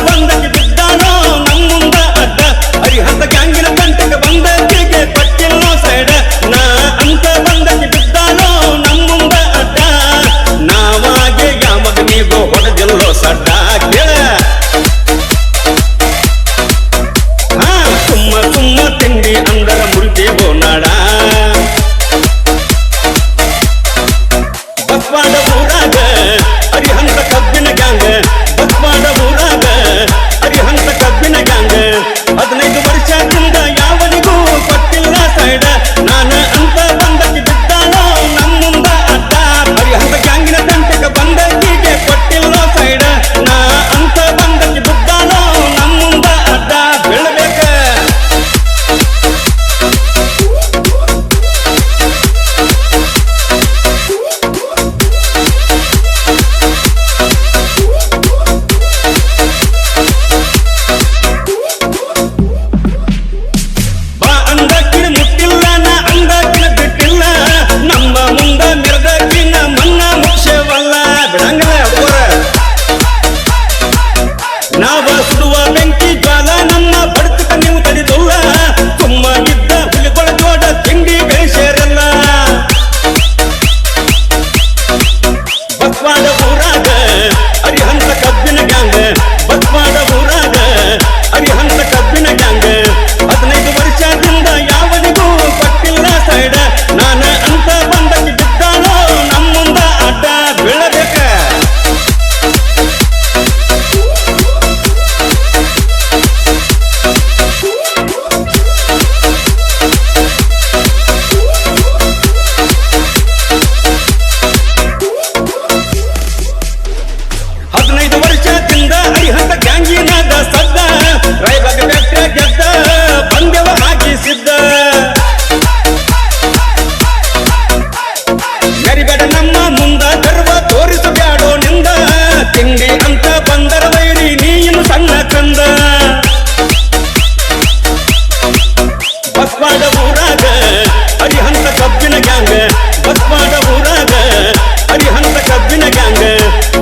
ಬಂದಕ್ಕೆ ಬಿದ್ದಾನೋ ನಮ್ಮುಂದ ಅಡ್ಡ ಅರಿಹಂತ ಗ್ಯಾಂಗಿನ ತಂಟಕ್ಕೆ ಬಂದಕ್ಕೆ ಕೊಟ್ಟಿಲ್ಲ ಸೈಡ ನಾ ಅಂತ ಬಂದಕ್ಕೆ ಬಿದ್ದಾನೋ ನಮ್ಮುಂದ ಅಡ್ಡ ನಾವಾಗೆ ಯಾಮಗ ನೀಗೋ ಹೊಡೆದಿಲ್ಲೋ ಸಡ್ಡ ಕೇಳ ಸುಮ್ಮ ತಿಂಡಿ ಅಂದರ ಮುರಿದೇವೋ ನಾಡ ಬಸ್ವಾಡ ಊರಾಗ ಅರಿಹಂತ ಕಬ್ಬಿನ ಗ್ಯಾಂಗ ಬಸ್ವಾಡ ಊರಾಗ ಅರಿಹಂತ ಕಬ್ಬಿನ ಗ್ಯಾಂಗ 15 ವರ್ಷದಿಂದ ಯಾವನಿಗೂ ಕೊಟ್ಟಿಲ್ಲ ಸೈಡ ನಾನ ಅಂತ ಬಂದಕ್ಕೆ ಬಿದ್ದಾನೋ ನಮ್ಮುಂದ ಅಡ್ಡ ಅರಿಹಂತ ಗ್ಯಾಂಗಿನ ತಂಟಕ್ಕೆ ಬಂದಕ್ಕೆ ಕೊಟ್ಟಿಲ್ಲ ಸೈಡ ನಾ ಅಂತ ಬಂದಕ್ಕೆ ಬಿದ್ದಾನೋ ನಮ್ಮುಂದ ಅಡ್ಡ ಬೀಳಬೇಕ ನಾವ ಸುಡುವ ಬೆಂಕಿ ಜ್ವಾಲ ನಮ್ಮ ಬಡ್ತಕ ನೀವು ತಡಿದಲ್ಲ ತುಂಬ ಇದ್ದ ಹುಲಿಗಳ ಜೋಡ ತಿಂಡಿ ಬೆಳೆಸೇರಲ್ಲ ಬಸ್ವಾಡ ಊರಾಗ ಅರಿಹಂತ ಕಬ್ಬಿನ ಗ್ಯಾಂಗ ಬಸ್ವಾಡ ಊರಾಗ ಅರಿಹಂತ ಕಬ್ಬಿನ ಗ್ಯಾಂಗ 15 ವರ್ಷದಿಂದ ಯಾವನಿಗೂ ಕೊಟ್ಟಿಲ್ಲ ಸೈಡ ನಾನ ಅಂತ ಬಂದಕ್ಕೆ ಬಿದ್ದಾನೋ ನಮ್ಮುಂದ ಅಡ್ಡ ಬೀಳಬೇಕ ಅರಿಹಂತ ಗ್ಯಾಂಗಿನಾದ ಸದ್ದ ರಾಯಬಾಗ ಬೆಟ್ಟ ಗೆದ್ದ ಬಂದೆವ ಹಾಕಿಸಿದ್ದ ಗರಿಬೇಡ ನಮ್ಮ ಮುಂದ ಗರ್ವ ತೋರಿಸಬ್ಯಾಡೋ ನಿಂದ ತಿಂಡಿ ಅಂತ ಬಂದರ ವೈರಿ ನೀನು ಸಣ್ಣ ಕಂದ ಬಸ್ವಾಡ ಊರಾಗ ಅರಿಹಂತ ಕಬ್ಬಿನ ಗ್ಯಾಂಗ ಬಸ್ವಾಡ ಊರಾಗ ಅರಿಹಂತ ಕಬ್ಬಿನ ಗ್ಯಾಂಗ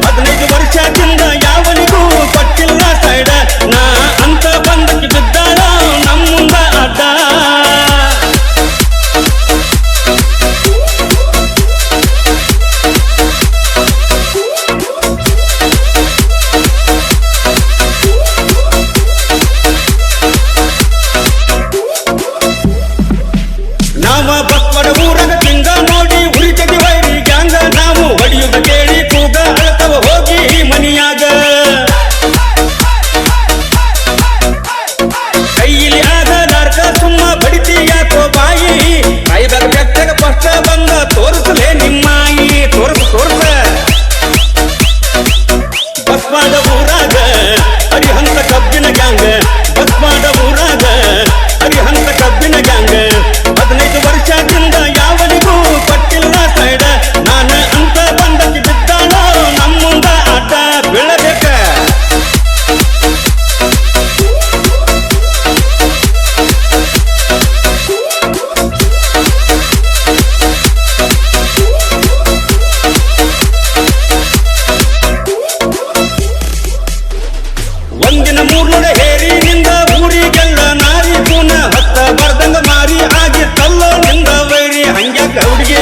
15 ವರ್ಷದಿಂದ ಯಾವನಿಗೂ ಕೊಟ್ಟಿಲ್ಲ ಸೈಡ ನಾ ಅಂತ ಬಂದಕ್ಕೆ ಬಿದ್ದಾನೋ ನಮ್ಮುಂದ ಅಡ್ಡ ನಾವ ಬಸ್ವಾಡ ಊರಾಗ ತಿಂಗ ನೋಡಿ ಉರಿತದಿ ವೈರಿ ಗ್ಯಾಂಗ ನಾವು ಹೊಡಿಯುದ ಕೇಳಿ ಕೂಗ ಅಳತವ ಹೋಗಿ ಮನಿಯಾಗ ಕೈಲಿ ಆದ ನಾರ್ಕ ಸುಮ್ಮ ಬಡಿತಿ ಯಾಕೋ ಬಾಯಿ ರಾಯಬಾಗ ಬೆಟ್ಟಗ ಫಸ್ಟ್ ಬಂದ ತೋರಿಸಲೇ ನಿಮ್ಮಾಯಿ ತೋರ್ಸ ಬಸ್ವಾಡ ಊರಾಗ ಅರಿಹಂತ ಕಬ್ಬಿನ ಗ್ಯಾಂಗ ಬಸ್ವಾಡ ಊರಾಗ ಅರಿಹಂತ ಕಬ್ಬಿನ ಗ್ಯಾಂಗ 15 ವರ್ಷದಿಂದ ಯಾವನಿಗೂ ಕೊಟ್ಟಿಲ್ಲ ಸೈಡ ನಾನ ಅಂತ ಬಂದಕ್ಕೆ ಬಿದ್ದಾನೋ ನಮ್ಮುಂದ ಅಡ್ಡ ಬೀಳಬೇಕ ಒಂದಿನ ಮೂರ್ನೂರ ಹೇರಿನಿಂದ ಊರಿಗೆಲ್ಲ ನಾರಿ ಪೂನ ಹತ್ತ ಬರ್ದಂಗ ಮಾರಿ ಆಗಿತ್ತಲ್ಲೋ ನಿಂದ ವೈರಿ ಹಂಗ್ಯಾಕ ಹುಡುಗಿ